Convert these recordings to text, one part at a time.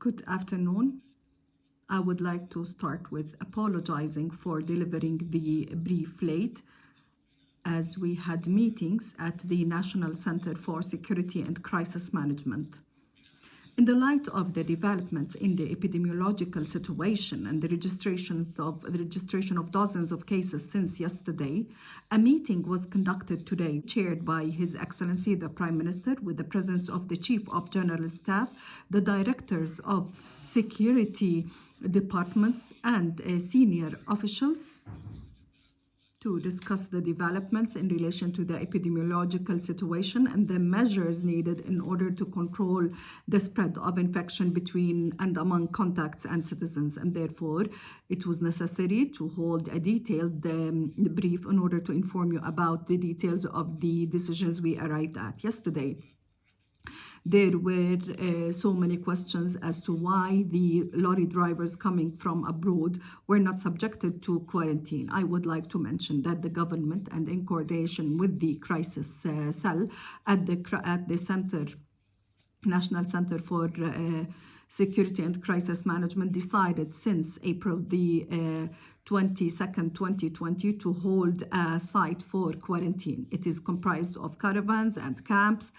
Good afternoon. I would like to start with apologizing for delivering the brief late, as we had meetings at the National Center for Security and Crisis Management. In the light of the developments in the epidemiological situation and the registration of dozens of cases since yesterday, a meeting was conducted today, chaired by His Excellency the Prime Minister, with the presence of the Chief of General Staff, the directors of security departments, and senior officials, to discuss the developments in relation to the epidemiological situation and the measures needed in order to control the spread of infection between and among contacts and citizens. And therefore, it was necessary to hold a detailed brief in order to inform you about the details of the decisions we arrived at yesterday. There were so many questions as to why the lorry drivers coming from abroad were not subjected to quarantine. I would like to mention that the government, and in coordination with the crisis cell at the center, National Center for Security and Crisis Management, decided since April the 22nd, 2020, to hold a site for quarantine. It is comprised of caravans and camps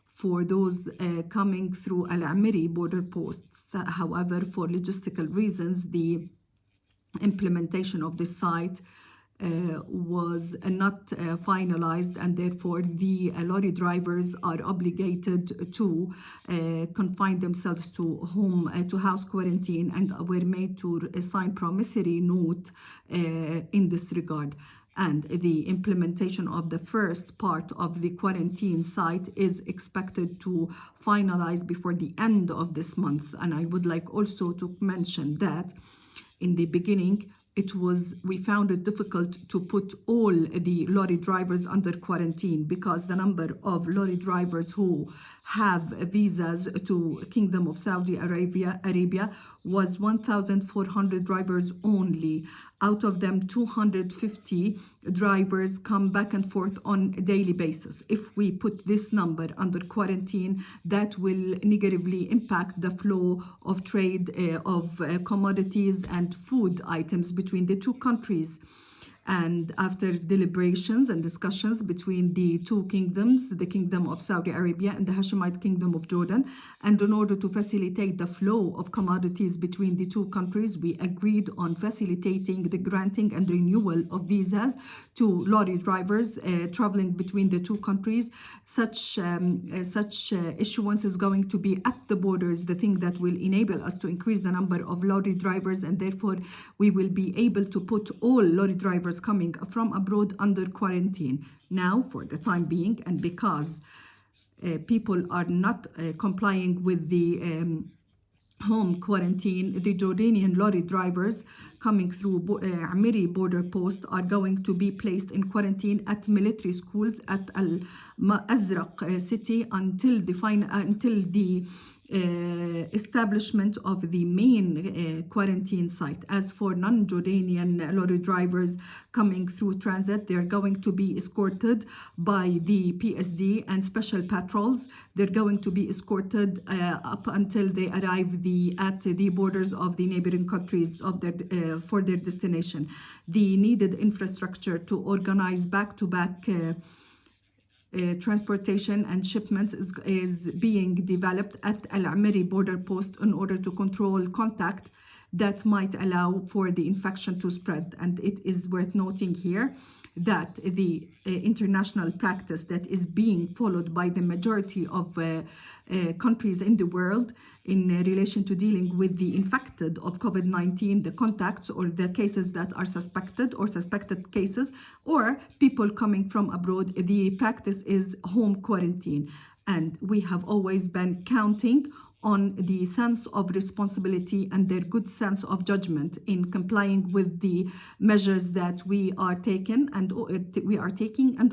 for those coming through Al-Amiri border posts. However, for logistical reasons, the implementation of this site was not finalized, and therefore the lorry drivers are obligated to confine themselves to house quarantine, and were made to sign promissory note in this regard. And the implementation of the first part of the quarantine site is expected to finalize before the end of this month. And I would like also to mention that in the beginning, we found it difficult to put all the lorry drivers under quarantine, because the number of lorry drivers who have visas to Kingdom of Saudi Arabia was 1,400 drivers only. Out of them, 250 drivers come back and forth on a daily basis. If we put this number under quarantine, that will negatively impact the flow of trade of commodities and food items between the two countries. And after deliberations and discussions between the two kingdoms, the Kingdom of Saudi Arabia and the Hashemite Kingdom of Jordan, and in order to facilitate the flow of commodities between the two countries, we agreed on facilitating the granting and renewal of visas to lorry drivers traveling between the two countries. Such issuance is going to be at the borders, the thing that will enable us to increase the number of lorry drivers, and therefore we will be able to put all lorry drivers coming from abroad under quarantine. Now, for the time being, and because people are not complying with the home quarantine, the Jordanian lorry drivers coming through Amiri border post are going to be placed in quarantine at military schools at Al-Azraq city until the establishment of the main quarantine site. As for non-Jordanian lorry drivers coming through transit, they are going to be escorted by the PSD and special patrols. They're going to be escorted up until they arrive at the borders of the neighboring countries for their destination. The needed infrastructure to organize back-to-back transportation and shipments is being developed at Al-Amiri border post in order to control contact that might allow for the infection to spread. And it is worth noting here that the international practice that is being followed by the majority of countries in the world in relation to dealing with the infected of COVID-19, the contacts or the cases that are suspected or suspected cases, or people coming from abroad, the practice is home quarantine. And we have always been counting on the sense of responsibility and their good sense of judgment in complying with the measures that we are taking, and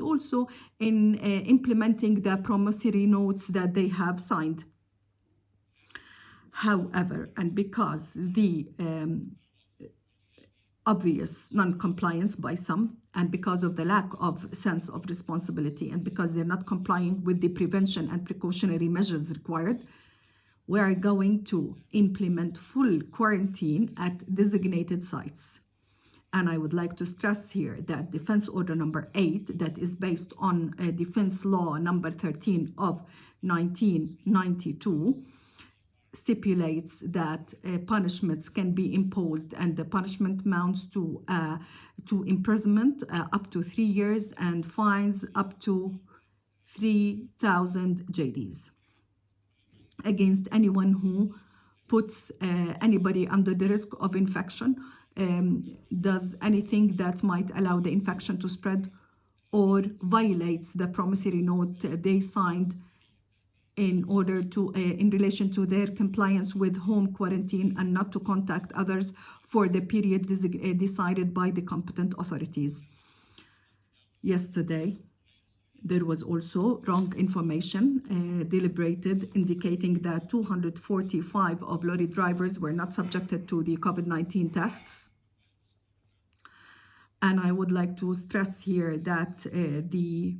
also in implementing the promissory notes that they have signed. However, and because the obvious non-compliance by some, and because of the lack of sense of responsibility, and because they're not complying with the prevention and precautionary measures required, We are going to implement full quarantine at designated sites. And I would like to stress here that Defense Order number 8, that is based on Defense Law number 13 of 1992, stipulates that punishments can be imposed, and the punishment amounts to imprisonment up to 3 years and fines up to 3,000 JDs against anyone who puts anybody under the risk of infection, does anything that might allow the infection to spread, or violates the promissory note they signed in order to in relation to their compliance with home quarantine and not to contact others for the period decided by the competent authorities. Yesterday, there was also wrong information deliberated, indicating that 245 of lorry drivers were not subjected to the COVID-19 tests. And I would like to stress here that the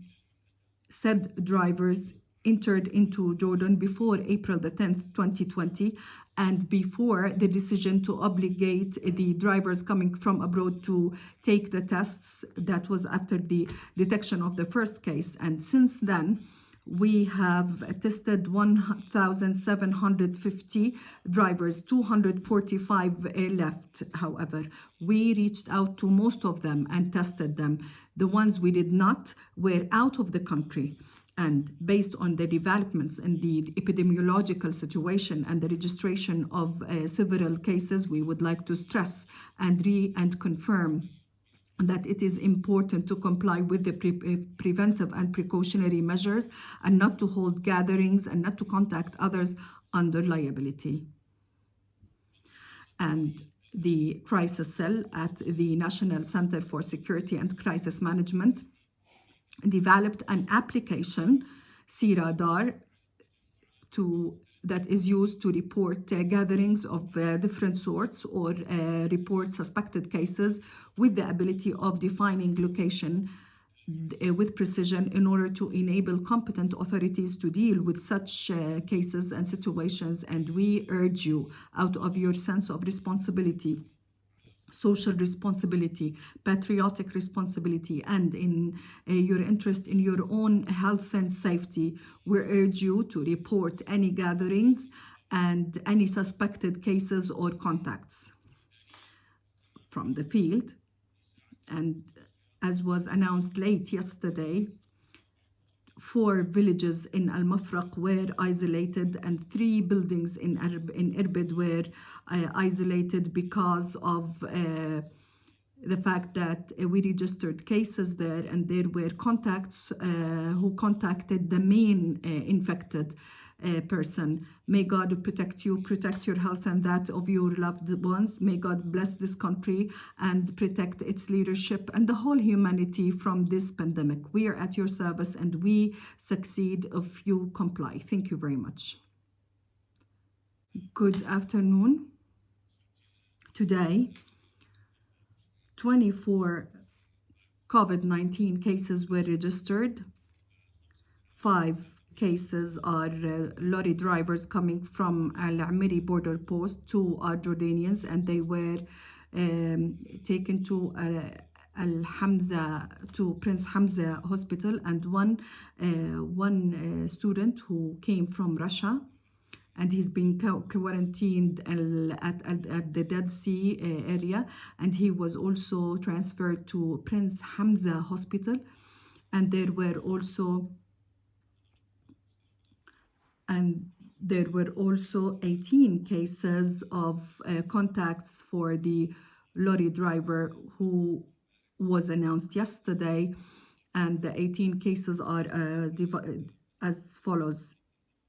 said drivers entered into Jordan before April the 10th, 2020, and before the decision to obligate the drivers coming from abroad to take the tests. That was after the detection of the first case. And since then, we have tested 1,750 drivers, 245 left. However, we reached out to most of them and tested them. The ones we did not were out of the country. And based on the developments in the epidemiological situation and the registration of several cases, we would like to stress and confirm that it is important to comply with the preventive and precautionary measures and not to hold gatherings and not to contact others under liability. And the crisis cell at the National Center for Security and Crisis Management developed an application, C-Radar, that is used to report gatherings of different sorts or report suspected cases, with the ability of defining location with precision in order to enable competent authorities to deal with such cases and situations. And we urge you, out of your sense of responsibility, social responsibility, patriotic responsibility, and in your interest in your own health and safety, we urge you to report any gatherings and any suspected cases or contacts from the field. And as was announced late yesterday, 4 villages in Al-Mafraq were isolated, and 3 buildings in Irbid were isolated because of the fact that we registered cases there, and there were contacts who contacted the main infected person. May God protect you, protect your health and that of your loved ones. May God bless this country and protect its leadership and the whole humanity from this pandemic. We are at your service and we succeed if you comply. Thank you very much. Good afternoon. Today, 24 COVID-19 cases were registered. 5 cases are lorry drivers coming from Al-Amiri border post. 2 are Jordanians, and they were taken to Prince Hamza Hospital, and one student who came from Russia, and he's been quarantined at the Dead Sea area, and he was also transferred to Prince Hamza Hospital. And there were also 18 cases of contacts for the lorry driver who was announced yesterday. And the 18 cases are as follows: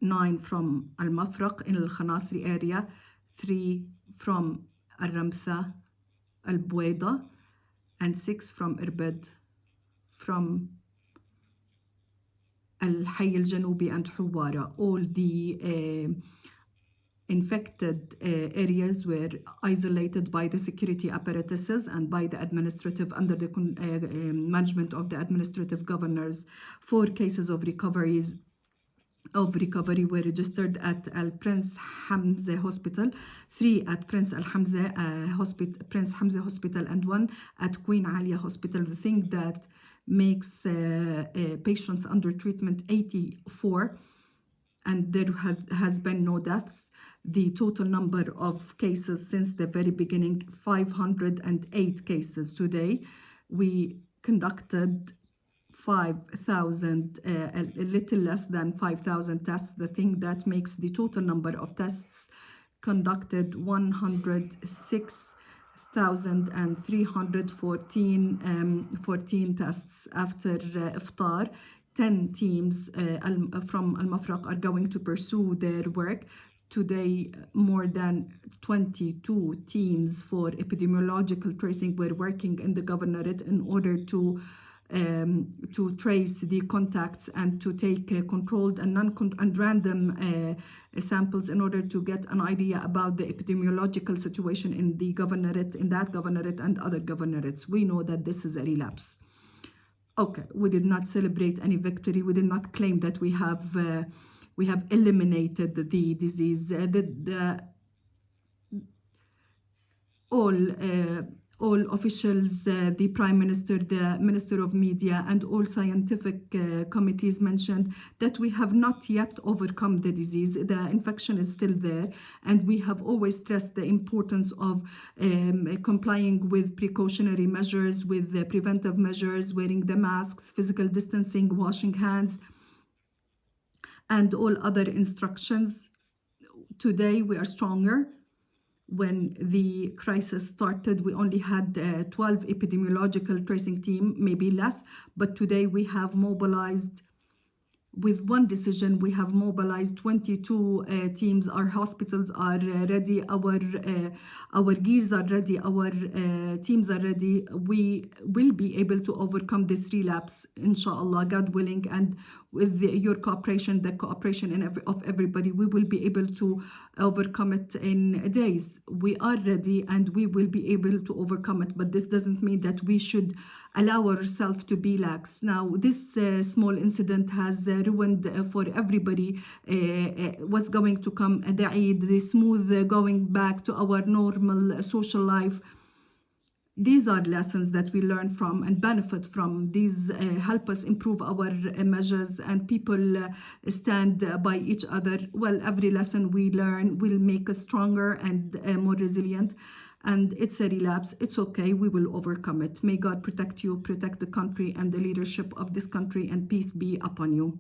9 from Al-Mafraq in Al-Khanasri area, 3 from Al-Ramtha, Al-Buwaida, and 6 from Irbid, from Al-Hayy Al-Janubi and Huwara. All the infected areas were isolated by the security apparatuses and by the administrative, under the management of the administrative governors. 4 cases of recoveries of recovery were registered at Al Prince Hamza Hospital, 3 at Prince Al Hamza Prince Hamza Hospital, and 1 at Queen Alia Hospital. The thing that makes patients under treatment 84, and there has been no deaths. The total number of cases since the very beginning, 508 cases. Today, we conducted 5,000, a little less than 5,000 tests. The thing that makes the total number of tests conducted 106,314 tests after iftar. 10 teams from Al Mafraq are going to pursue their work. Today, more than 22 teams for epidemiological tracing were working in the governorate in order to trace the contacts and to take controlled and and random samples in order to get an idea about the epidemiological situation in the governorate, in that governorate and other governorates. We know that this is a relapse. Okay, we did not celebrate any victory. We did not claim that we have eliminated the disease. All officials, the Prime Minister, the Minister of Media, and all scientific committees mentioned that we have not yet overcome the disease. The infection is still there, and we have always stressed the importance of complying with precautionary measures, with the preventive measures, wearing the masks, physical distancing, washing hands, and all other instructions. Today, we are stronger. When the crisis started, we only had 12 epidemiological tracing team, maybe less, but today we have mobilized, with one decision, we have mobilized 22 teams. Our hospitals are ready, our gears are ready, our teams are ready. We will be able to overcome this relapse, inshallah, God willing, and with your cooperation, the cooperation of everybody, we will be able to overcome it in days. We are ready and we will be able to overcome it, but this doesn't mean that we should allow ourselves to be lax. Now, this small incident has ruined for everybody what's going to come, the Eid, the smooth going back to our normal social life. These are lessons that we learn from and benefit from. These help us improve our measures, and people stand by each other. Well, every lesson we learn will make us stronger and more resilient. And it's a relapse. It's okay. We will overcome it. May God protect you, protect the country and the leadership of this country, and peace be upon you.